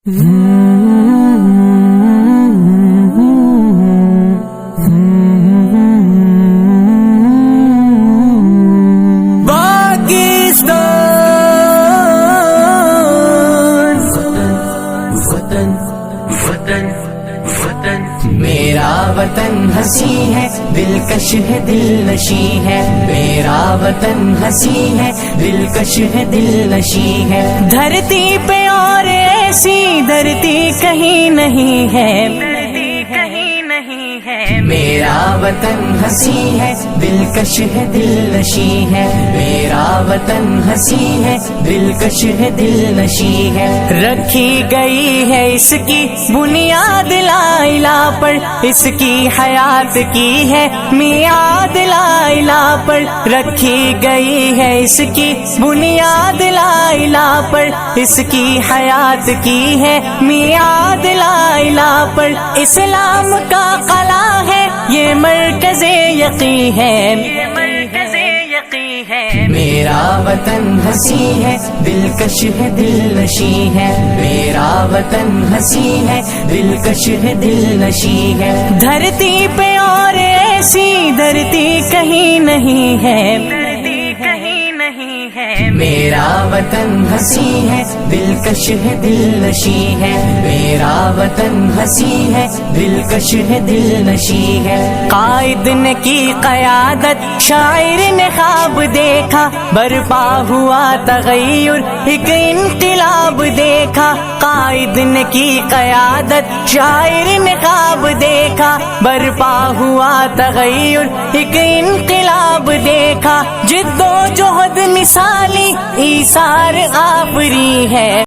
میرا وطن ہنسی ہے دلکش ہے دل نشی ہے، میرا وطن ہنسی ہے دلکش ہے دل نشی ہے، دھرتی پہ اور ایسی دھرتی کہیں نہیں ہے، میرا وطن ہنسی ہے دلکش ہے دل نشی ہے، میرا وطن ہنسی ہے دلکش ہے دل نشی ہے، رکھی گئی ہے اس کی بنیاد لا الہ پر، اس کی حیات کی ہے میعاد لا الہ پر، رکھی گئی ہے اس کی بنیاد لا الہ پر، اس کی حیات کی ہے میعاد لا الہ پر، اسلام کا قلعہ ہے یہ مرکز یقین ہے، میرا وطن ہنسی ہے دلکش ہے دل نشی ہے، میرا وطن ہنسی ہے دلکش ہے دل نشی ہے، دھرتی پہ اور ایسی دھرتی کہیں نہیں ہے، میرا وطن ہنسی ہے دلکش ہے دل نشی ہے، میرا وطن ہنسی ہے دلکش ہے دل نشی ہے، قائد نے کی قیادت شاعر نے خواب دیکھا، برپا ہوا تغیر ایک انقلاب دیکھا، قائد نے کی قیادت شاعر نے خواب دیکھا، برپا ہوا تغیر ایک انقلاب دیکھا، جد و جہد مثالی ایثار آفری ہے۔